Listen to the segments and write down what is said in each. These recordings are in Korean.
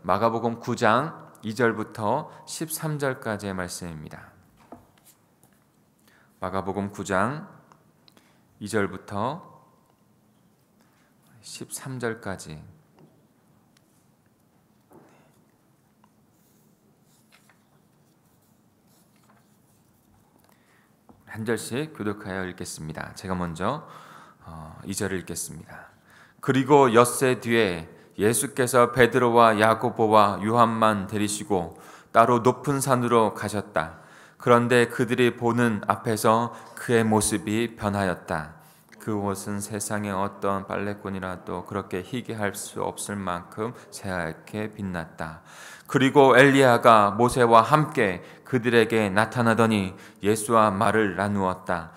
마가복음 9장 2절부터 13절까지의 말씀입니다. 마가복음 9장 2절부터 13절까지 한 절씩 교독하여 읽겠습니다. 제가 먼저 2절을 읽겠습니다. 그리고 엿새 뒤에 예수께서 베드로와 야고보와 요한만 데리시고 따로 높은 산으로 가셨다. 그런데 그들이 보는 앞에서 그의 모습이 변하였다. 그곳은 세상의 어떤 빨래꾼이라도 그렇게 희게 할 수 없을 만큼 새하얗게 빛났다. 그리고 엘리야가 모세와 함께 그들에게 나타나더니 예수와 말을 나누었다.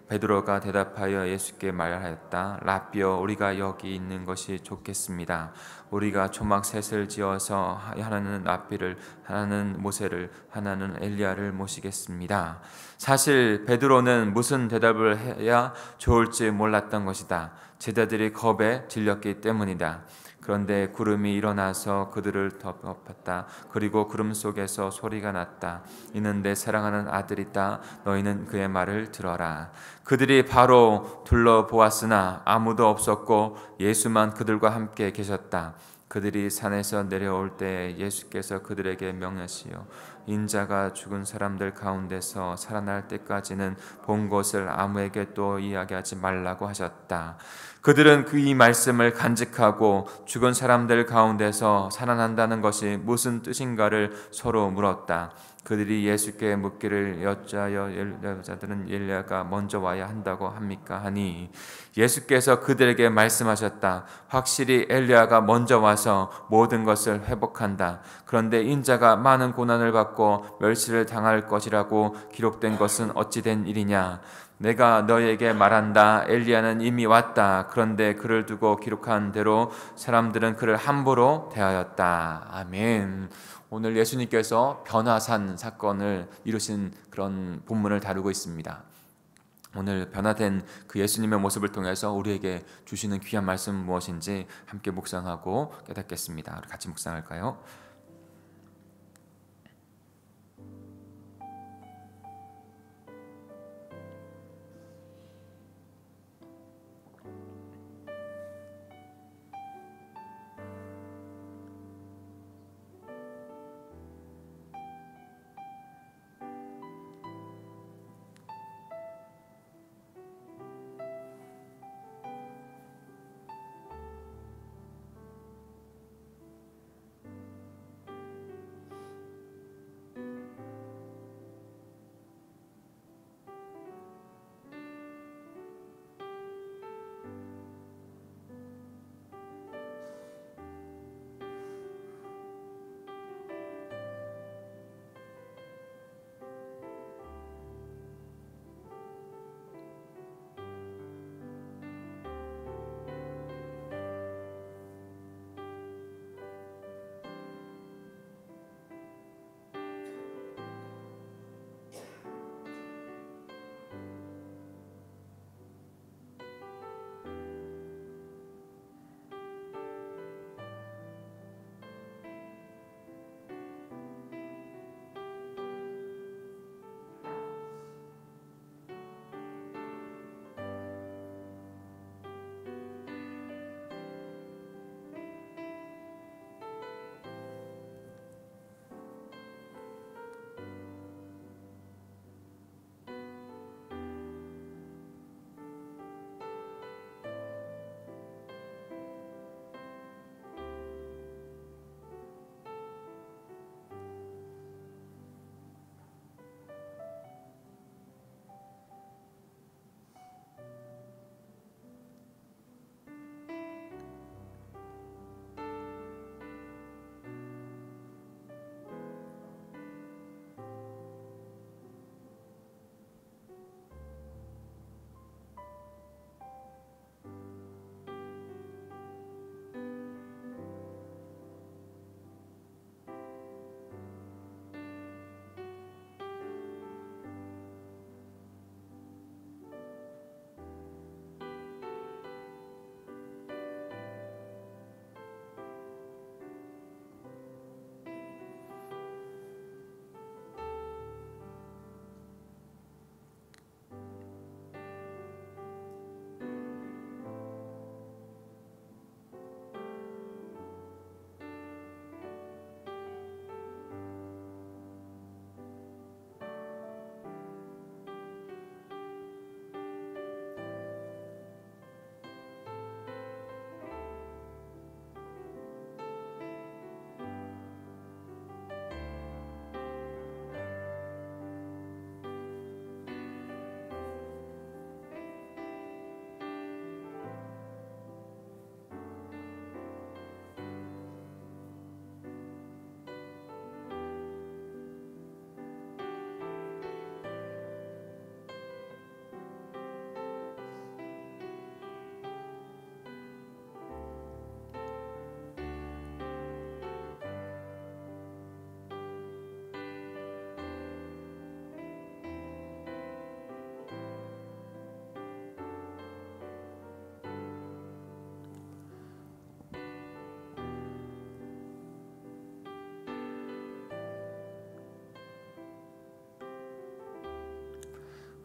베드로가 대답하여 예수께 말하였다. 라삐여, 우리가 여기 있는 것이 좋겠습니다. 우리가 초막셋을 지어서 하나는 라삐를, 하나는 모세를, 하나는 엘리야를 모시겠습니다. 사실 베드로는 무슨 대답을 해야 좋을지 몰랐던 것이다. 제자들이 겁에 질렸기 때문이다. 그런데 구름이 일어나서 그들을 덮었다. 그리고 구름 속에서 소리가 났다. 이는 내 사랑하는 아들이다. 너희는 그의 말을 들어라. 그들이 바로 둘러보았으나 아무도 없었고 예수만 그들과 함께 계셨다. 그들이 산에서 내려올 때 예수께서 그들에게 명하시어 인자가 죽은 사람들 가운데서 살아날 때까지는 본 것을 아무에게 또 이야기하지 말라고 하셨다. 그들은 이 말씀을 간직하고 죽은 사람들 가운데서 살아난다는 것이 무슨 뜻인가를 서로 물었다. 그들이 예수께 묻기를 여짜여 여자들은 엘리야가 먼저 와야 한다고 합니까? 하니 예수께서 그들에게 말씀하셨다. 확실히 엘리야가 먼저 와서 모든 것을 회복한다. 그런데 인자가 많은 고난을 받고 멸시를 당할 것이라고 기록된 것은 어찌 된 일이냐? 내가 너에게 말한다. 엘리야는 이미 왔다. 그런데 그를 두고 기록한 대로 사람들은 그를 함부로 대하였다. 아멘. 오늘 예수님께서 변화산 사건을 이루신 그런 본문을 다루고 있습니다. 오늘 변화된 그 예수님의 모습을 통해서 우리에게 주시는 귀한 말씀 무엇인지 함께 묵상하고 깨닫겠습니다. 우리 같이 묵상할까요?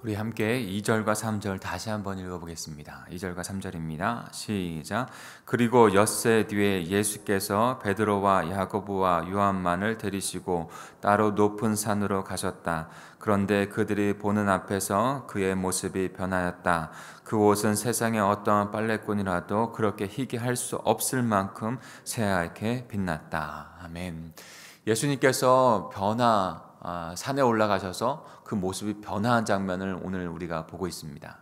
우리 함께 2절과 3절 다시 한번 읽어보겠습니다. 2절과 3절입니다. 시작. 그리고 엿새 뒤에 예수께서 베드로와 야고보와 요한만을 데리시고 따로 높은 산으로 가셨다. 그런데 그들이 보는 앞에서 그의 모습이 변하였다. 그 옷은 세상의 어떠한 빨래꾼이라도 그렇게 희게 할 수 없을 만큼 새하얗게 빛났다. 아멘. 예수님께서 산에 올라가셔서 그 모습이 변화한 장면을 오늘 우리가 보고 있습니다.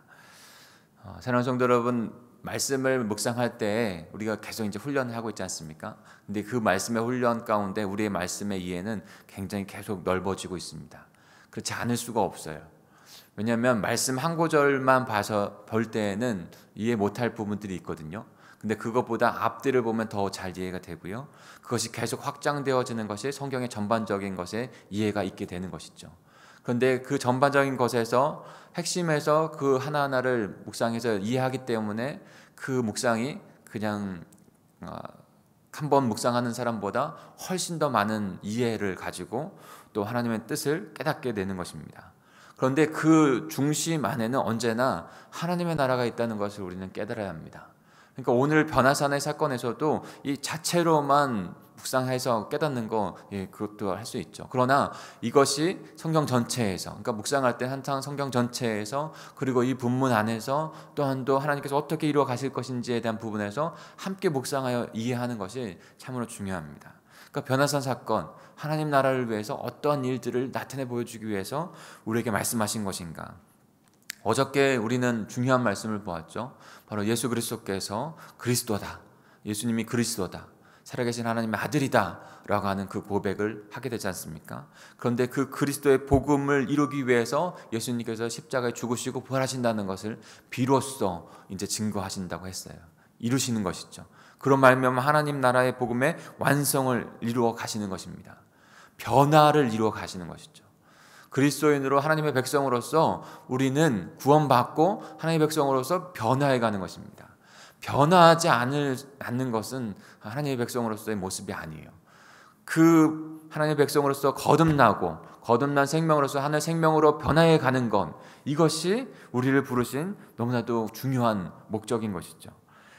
사랑하는 성도 여러분, 말씀을 묵상할 때 우리가 계속 이제 훈련을 하고 있지 않습니까? 근데 그 말씀의 훈련 가운데 우리의 말씀의 이해는 굉장히 계속 넓어지고 있습니다. 그렇지 않을 수가 없어요. 왜냐하면 말씀 한 구절만 볼 때에는 이해 못할 부분들이 있거든요. 근데 그것보다 앞뒤를 보면 더 잘 이해가 되고요. 그것이 계속 확장되어지는 것이 성경의 전반적인 것에 이해가 있게 되는 것이죠. 그런데 그 전반적인 것에서 핵심에서 그 하나하나를 묵상해서 이해하기 때문에 그 묵상이 그냥 한 번 묵상하는 사람보다 훨씬 더 많은 이해를 가지고 또 하나님의 뜻을 깨닫게 되는 것입니다. 그런데 그 중심 안에는 언제나 하나님의 나라가 있다는 것을 우리는 깨달아야 합니다. 그러니까 오늘 변화산의 사건에서도 이 자체로만 묵상해서 깨닫는 거, 그것도 할 수 있죠. 그러나 이것이 성경 전체에서, 그러니까 묵상할 때 항상 성경 전체에서, 그리고 이 본문 안에서 또한 또 하나님께서 어떻게 이루어 가실 것인지에 대한 부분에서 함께 묵상하여 이해하는 것이 참으로 중요합니다. 그러니까 변화산 사건, 하나님 나라를 위해서 어떠한 일들을 나타내 보여주기 위해서 우리에게 말씀하신 것인가? 어저께 우리는 중요한 말씀을 보았죠. 바로 예수 그리스도께서 그리스도다. 예수님이 그리스도다. 살아계신 하나님의 아들이다 라고 하는 그 고백을 하게 되지 않습니까? 그런데 그 그리스도의 복음을 이루기 위해서 예수님께서 십자가에 죽으시고 부활하신다는 것을 비로소 이제 증거하신다고 했어요. 이루시는 것이죠. 그런 말미암아 하나님 나라의 복음의 완성을 이루어 가시는 것입니다. 변화를 이루어 가시는 것이죠. 그리스도인으로 하나님의 백성으로서 우리는 구원받고 하나님의 백성으로서 변화해가는 것입니다. 변화하지 않는 것은 하나님의 백성으로서의 모습이 아니에요. 그 하나님의 백성으로서 거듭난 생명으로서 하나의 생명으로 변화해가는 것, 이것이 우리를 부르신 너무나도 중요한 목적인 것이죠.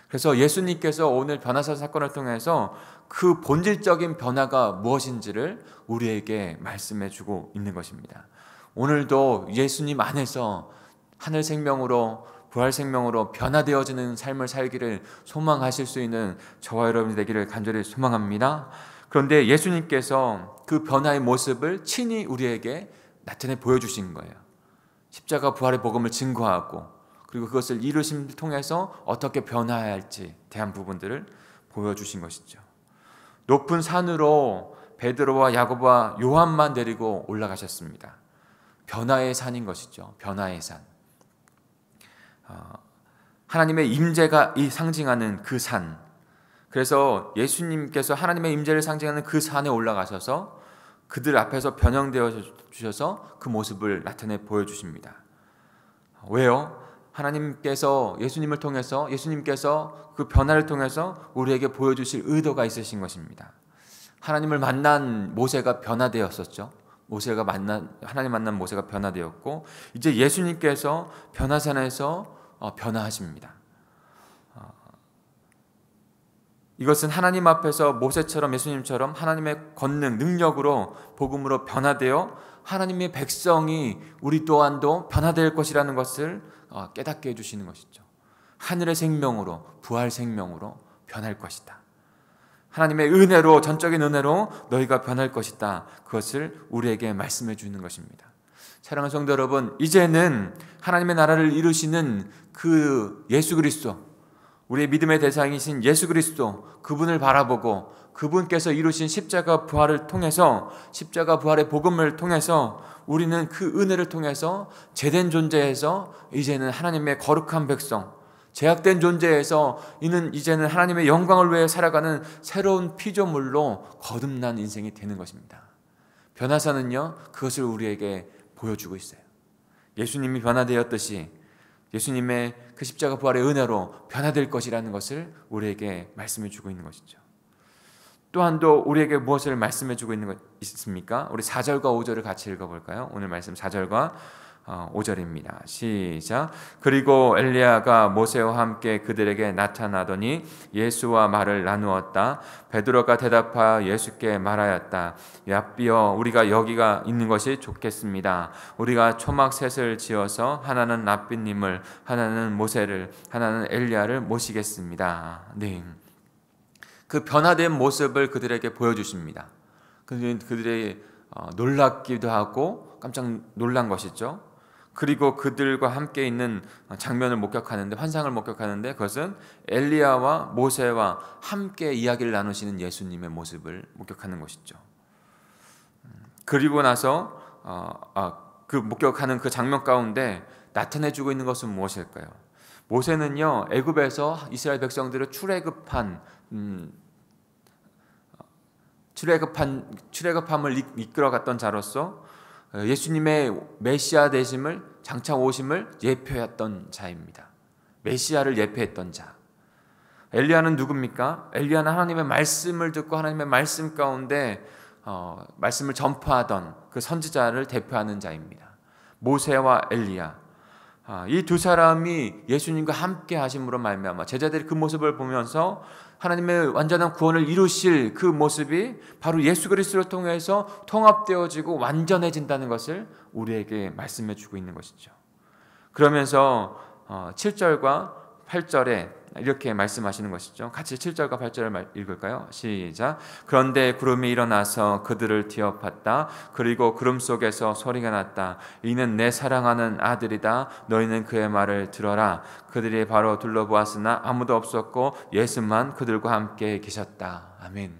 그래서 예수님께서 오늘 변화산 사건을 통해서 그 본질적인 변화가 무엇인지를 우리에게 말씀해 주고 있는 것입니다. 오늘도 예수님 안에서 하늘 생명으로 부활 생명으로 변화되어지는 삶을 살기를 소망하실 수 있는 저와 여러분이 되기를 간절히 소망합니다. 그런데 예수님께서 그 변화의 모습을 친히 우리에게 나타내 보여주신 거예요. 십자가 부활의 복음을 증거하고 그리고 그것을 이루심을 통해서 어떻게 변화해야 할지 대한 부분들을 보여주신 것이죠. 높은 산으로 베드로와 야고보와 요한만 데리고 올라가셨습니다. 변화의 산인 것이죠. 변화의 산. 하나님의 임재가 상징하는 그 산. 그래서 예수님께서 하나님의 임재를 상징하는 그 산에 올라가셔서 그들 앞에서 변형되어 주셔서 그 모습을 나타내 보여주십니다. 왜요? 하나님께서 예수님께서 그 변화를 통해서 우리에게 보여주실 의도가 있으신 것입니다. 하나님을 만난 모세가 변화되었었죠. 하나님 만난 모세가 변화되었고, 이제 예수님께서 변화산에서 변화하십니다. 이것은 하나님 앞에서 모세처럼 예수님처럼 하나님의 권능, 능력으로 복음으로 변화되어 하나님의 백성이 우리 또한도 변화될 것이라는 것을 깨닫게 해주시는 것이죠. 하늘의 생명으로, 부활 생명으로 변할 것이다. 하나님의 은혜로, 전적인 은혜로 너희가 변할 것이다. 그것을 우리에게 말씀해 주는 것입니다. 사랑하는 성도 여러분, 이제는 하나님의 나라를 이루시는 그 예수 그리스도, 우리의 믿음의 대상이신 예수 그리스도, 그분을 바라보고 그분께서 이루신 십자가 부활을 통해서, 십자가 부활의 복음을 통해서 우리는 그 은혜를 통해서 제된 존재에서 이제는 하나님의 거룩한 백성, 제약된 존재에서 이제는 하나님의 영광을 위해 살아가는 새로운 피조물로 거듭난 인생이 되는 것입니다. 변화사는요, 그것을 우리에게 보여주고 있어요. 예수님이 변화되었듯이 예수님의 그 십자가 부활의 은혜로 변화될 것이라는 것을 우리에게 말씀해 주고 있는 것이죠. 또한 또 우리에게 무엇을 말씀해 주고 있는 것 있습니까? 우리 4절과 5절을 같이 읽어볼까요? 오늘 말씀 4절과 5절입니다. 시작. 그리고 엘리야가 모세와 함께 그들에게 나타나더니 예수와 말을 나누었다. 베드로가 대답하여 예수께 말하였다. 랍비여, 우리가 여기가 있는 것이 좋겠습니다. 우리가 초막셋을 지어서 하나는 랍비님을, 하나는 모세를, 하나는 엘리야를 모시겠습니다. 네. 그 변화된 모습을 그들에게 보여주십니다. 그들이 놀랍기도 하고 깜짝 놀란 것이죠. 그리고 그들과 함께 있는 장면을 목격하는데, 환상을 목격하는데, 그것은 엘리야와 모세와 함께 이야기를 나누시는 예수님의 모습을 목격하는 것이죠. 그리고 나서 그 목격하는 그 장면 가운데 나타내주고 있는 것은 무엇일까요? 모세는요, 애굽에서 이스라엘 백성들을 출애굽함을 이끌어갔던 자로서 예수님의 메시아 되심을, 장차 오심을 예표했던 자입니다. 메시아를 예표했던 자. 엘리야는 누굽니까? 엘리야는 하나님의 말씀을 듣고 하나님의 말씀 가운데 말씀을 전파하던 그 선지자를 대표하는 자입니다. 모세와 엘리야, 이 두 사람이 예수님과 함께 하심으로 말미암아 제자들이 그 모습을 보면서 하나님의 완전한 구원을 이루실 그 모습이 바로 예수 그리스도를 통해서 통합되어지고 완전해진다는 것을 우리에게 말씀해 주고 있는 것이죠. 그러면서 7절과 8절에 이렇게 말씀하시는 것이죠. 같이 7절과 8절을 읽을까요? 시작. 그런데 구름이 일어나서 그들을 뒤엎었다. 그리고 구름 속에서 소리가 났다. 이는 내 사랑하는 아들이다. 너희는 그의 말을 들어라. 그들이 바로 둘러보았으나 아무도 없었고 예수만 그들과 함께 계셨다. 아멘.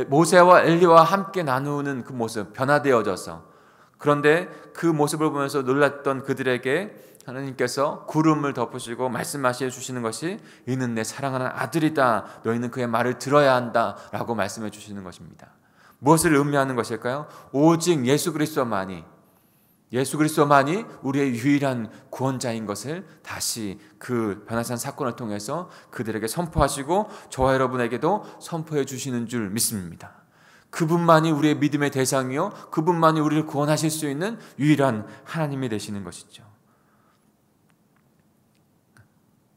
모세와 엘리와 함께 나누는 그 모습, 변화되어져서, 그런데 그 모습을 보면서 놀랐던 그들에게 하나님께서 구름을 덮으시고 말씀하셔 주시는 것이 이는 내 사랑하는 아들이다. 너희는 그의 말을 들어야 한다. 라고 말씀해 주시는 것입니다. 무엇을 의미하는 것일까요? 오직 예수 그리스도만이 우리의 유일한 구원자인 것을 다시 그 변화산 사건을 통해서 그들에게 선포하시고 저와 여러분에게도 선포해 주시는 줄 믿습니다. 그분만이 우리의 믿음의 대상이요, 그분만이 우리를 구원하실 수 있는 유일한 하나님이 되시는 것이죠.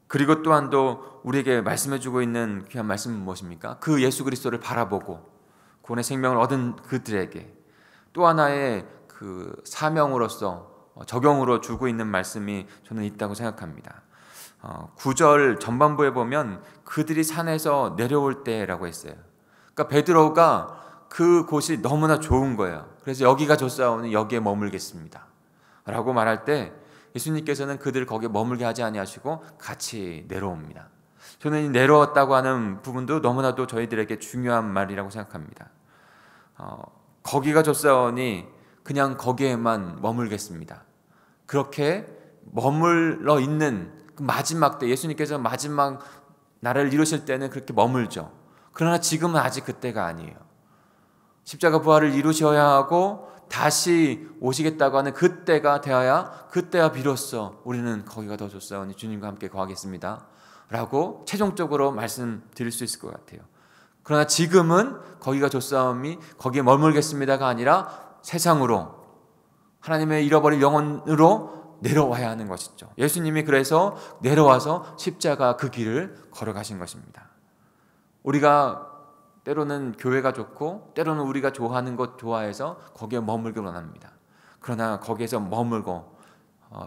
그리고 또한 또 우리에게 말씀해주고 있는 귀한 말씀은 무엇입니까? 그 예수 그리스도를 바라보고 구원의 생명을 얻은 그들에게 또 하나의 그 사명으로서 적용으로 주고 있는 말씀이 저는 있다고 생각합니다. 9절 전반부에 보면 그들이 산에서 내려올 때라고 했어요. 그러니까 베드로가 그 곳이 너무나 좋은 거예요. 그래서 여기가 좋사오니 여기에 머물겠습니다 라고 말할 때 예수님께서는 그들을 거기에 머물게 하지 아니하시고 같이 내려옵니다. 저는 이 내려왔다고 하는 부분도 너무나도 저희들에게 중요한 말이라고 생각합니다. 거기가 좋사오니 그냥 거기에만 머물겠습니다. 그렇게 머물러 있는 그 마지막 때, 예수님께서 마지막 나라를 이루실 때는 그렇게 머물죠. 그러나 지금은 아직 그때가 아니에요. 십자가 부활을 이루셔야 하고 다시 오시겠다고 하는 그때가 되어야, 그때야 비로소 우리는 거기가 더 좋사오니 주님과 함께 거하겠습니다 라고 최종적으로 말씀드릴 수 있을 것 같아요. 그러나 지금은 거기가 좋사오니 거기에 머물겠습니다가 아니라 세상으로, 하나님의 잃어버린 영혼으로 내려와야 하는 것이죠. 예수님이 그래서 내려와서 십자가 그 길을 걸어가신 것입니다. 우리가 때로는 교회가 좋고 때로는 우리가 좋아하는 것 좋아해서 거기에 머물기 원합니다. 그러나 거기에서 머물고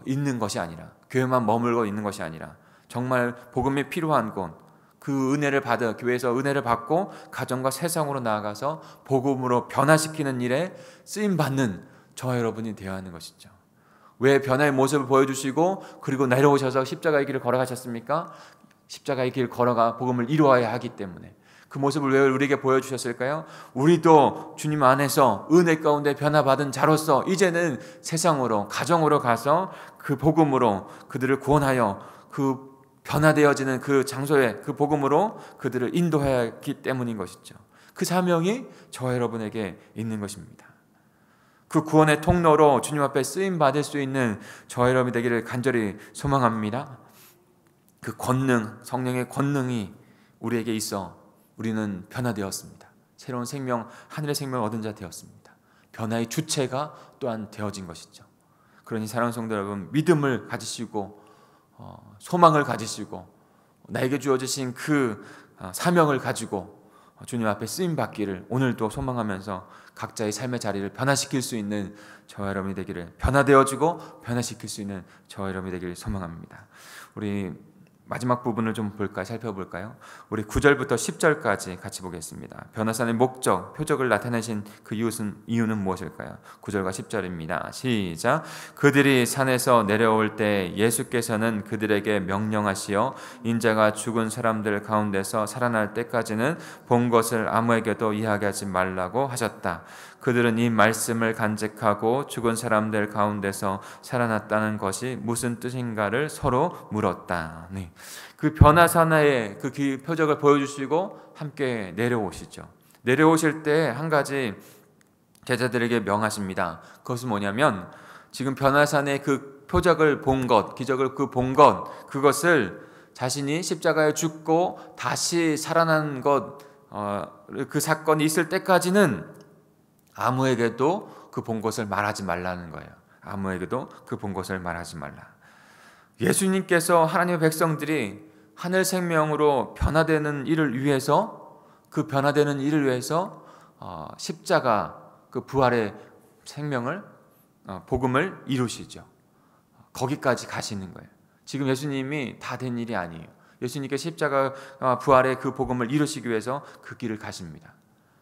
있는 것이 아니라, 교회만 머물고 있는 것이 아니라 정말 복음이 필요한 곳, 그 은혜를 받아 교회에서 은혜를 받고 가정과 세상으로 나아가서 복음으로 변화시키는 일에 쓰임받는 저와 여러분이 되어야 하는 것이죠. 왜 변화의 모습을 보여주시고 그리고 내려오셔서 십자가의 길을 걸어가셨습니까? 십자가의 길 걸어가 복음을 이루어야 하기 때문에. 그 모습을 왜 우리에게 보여주셨을까요? 우리도 주님 안에서 은혜 가운데 변화받은 자로서 이제는 세상으로, 가정으로 가서 그 복음으로 그들을 구원하여 그 변화되어지는 그 장소에 그 복음으로 그들을 인도해야 하기 때문인 것이죠. 그 사명이 저와 여러분에게 있는 것입니다. 그 구원의 통로로 주님 앞에 쓰임받을 수 있는 저와 여러분이 되기를 간절히 소망합니다. 그 권능, 성령의 권능이 우리에게 있어 우리는 변화되었습니다. 새로운 생명, 하늘의 생명을 얻은 자 되었습니다. 변화의 주체가 또한 되어진 것이죠. 그러니 사랑하는 성도 여러분, 믿음을 가지시고 소망을 가지시고 나에게 주어지신 그 사명을 가지고 주님 앞에 쓰임받기를 오늘도 소망하면서 각자의 삶의 자리를 변화시킬 수 있는 저와 여러분이 되기를, 변화되어지고 변화시킬 수 있는 저와 여러분이 되기를 소망합니다. 우리 마지막 부분을 좀 살펴볼까요? 우리 9절부터 10절까지 같이 보겠습니다. 변화산의 목적, 표적을 나타내신 그 이유는 무엇일까요? 9절과 10절입니다. 시작. 그들이 산에서 내려올 때 예수께서는 그들에게 명령하시어 인자가 죽은 사람들 가운데서 살아날 때까지는 본 것을 아무에게도 이야기하지 말라고 하셨다. 그들은 이 말씀을 간직하고 죽은 사람들 가운데서 살아났다는 것이 무슨 뜻인가를 서로 물었다. 네. 그 변화산의 그 표적을 보여주시고 함께 내려오시죠. 내려오실 때 한 가지 제자들에게 명하십니다. 그것은 뭐냐면 지금 변화산의 그 표적을 본 것, 기적을 본 것, 그것을 자신이 십자가에 죽고 다시 살아난 것, 그 사건이 있을 때까지는 아무에게도 그 본 것을 말하지 말라는 거예요. 아무에게도 그 본 것을 말하지 말라. 예수님께서 하나님의 백성들이 하늘 생명으로 변화되는 일을 위해서, 그 변화되는 일을 위해서 십자가 그 부활의 생명을, 복음을 이루시죠. 거기까지 가시는 거예요. 지금 예수님이 다 된 일이 아니에요. 예수님께 십자가 부활의 그 복음을 이루시기 위해서 그 길을 가십니다.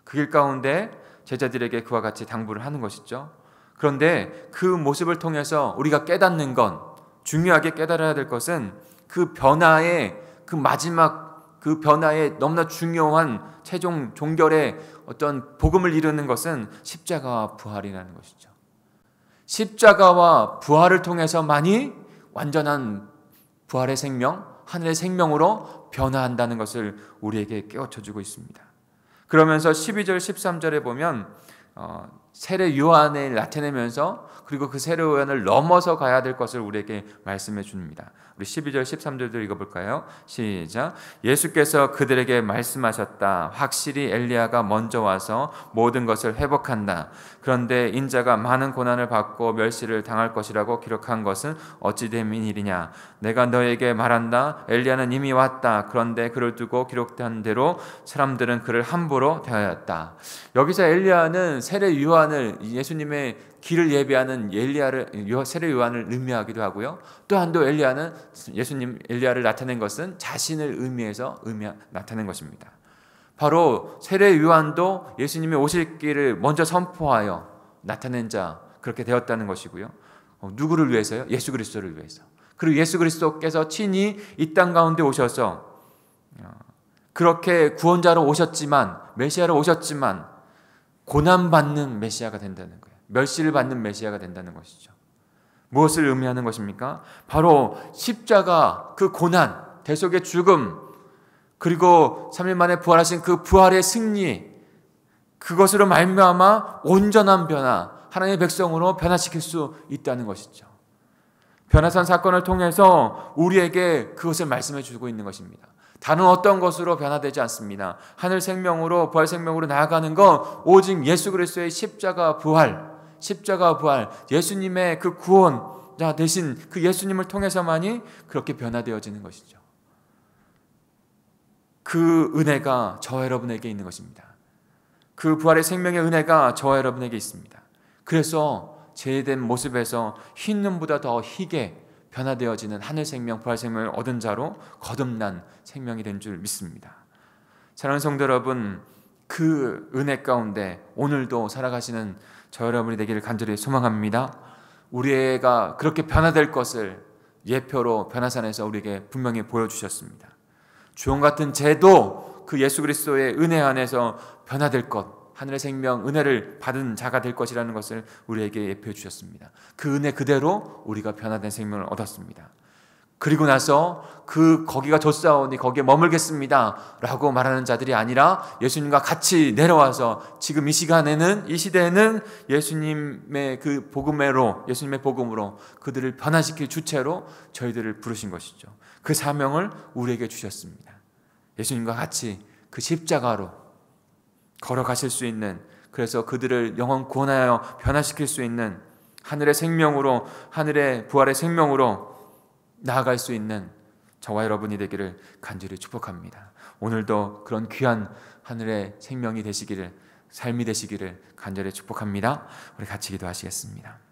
그 길 가운데 제자들에게 그와 같이 당부를 하는 것이죠. 그런데 그 모습을 통해서 우리가 깨닫는 건, 중요하게 깨달아야 될 것은 그 변화의 그 마지막, 그 변화의 너무나 중요한 최종 종결의 어떤 복음을 이루는 것은 십자가와 부활이라는 것이죠. 십자가와 부활을 통해서만이 완전한 부활의 생명, 하늘의 생명으로 변화한다는 것을 우리에게 깨우쳐주고 있습니다. 그러면서 12절 13절에 보면 세례 요한을 나타내면서, 그리고 그 세례 요한을 넘어서 가야 될 것을 우리에게 말씀해 줍니다. 우리 12절 13절도 읽어볼까요? 시작. 예수께서 그들에게 말씀하셨다. 확실히 엘리야가 먼저 와서 모든 것을 회복한다. 그런데 인자가 많은 고난을 받고 멸시를 당할 것이라고 기록한 것은 어찌 된 일이냐. 내가 너에게 말한다. 엘리야는 이미 왔다. 그런데 그를 두고 기록된 대로 사람들은 그를 함부로 대하였다. 여기서 엘리야는 세례 요한을, 예수님의 길을 예비하는 세례 요한을 의미하기도 하고요. 또 한도 엘리야는 엘리야를 나타낸 것은 자신을 의미해서 나타낸 것입니다. 바로 세례 요한도 예수님의 오실 길을 먼저 선포하여 나타낸 자, 그렇게 되었다는 것이고요. 누구를 위해서요? 예수 그리스도를 위해서. 그리고 예수 그리스도께서 친히 이 땅 가운데 오셔서 그렇게 구원자로 오셨지만, 메시아로 오셨지만 고난받는 메시아가 된다는 거예요. 멸시를 받는 메시아가 된다는 것이죠. 무엇을 의미하는 것입니까? 바로 십자가, 그 고난, 대속의 죽음, 그리고 3일 만에 부활하신 그 부활의 승리, 그것으로 말미암아 온전한 변화, 하나님의 백성으로 변화시킬 수 있다는 것이죠. 변화산 사건을 통해서 우리에게 그것을 말씀해 주고 있는 것입니다. 다른 어떤 것으로 변화되지 않습니다. 하늘 생명으로, 부활 생명으로 나아가는 건 오직 예수 그리스도의 십자가 부활, 예수님의 그 구원자 대신 그 예수님을 통해서만이 그렇게 변화되어지는 것이죠. 그 은혜가 저와 여러분에게 있는 것입니다. 그 부활의 생명의 은혜가 저와 여러분에게 있습니다. 그래서 제된 모습에서 흰 눈보다 더 희게 변화되어지는 하늘 생명, 부활 생명을 얻은 자로 거듭난 생명이 된 줄 믿습니다. 사랑하는 성도 여러분, 그 은혜 가운데 오늘도 살아가시는 저 여러분이 되기를 간절히 소망합니다. 우리가 그렇게 변화될 것을 예표로 변화산에서 우리에게 분명히 보여주셨습니다. 주홍 같은 죄도 그 예수 그리스도의 은혜 안에서 변화될 것, 하늘의 생명, 은혜를 받은 자가 될 것이라는 것을 우리에게 예표해 주셨습니다. 그 은혜 그대로 우리가 변화된 생명을 얻었습니다. 그리고 나서 거기가 좋사오니 거기에 머물겠습니다 라고 말하는 자들이 아니라 예수님과 같이 내려와서 지금 이 시간에는, 이 시대에는 예수님의 그 예수님의 복음으로 그들을 변화시킬 주체로 저희들을 부르신 것이죠. 그 사명을 우리에게 주셨습니다. 예수님과 같이 그 십자가로 걸어가실 수 있는, 그래서 그들을 영원 구원하여 변화시킬 수 있는 하늘의 생명으로, 하늘의 부활의 생명으로 나아갈 수 있는 저와 여러분이 되기를 간절히 축복합니다. 오늘도 그런 귀한 하늘의 생명이 되시기를, 삶이 되시기를 간절히 축복합니다. 우리 같이 기도하시겠습니다.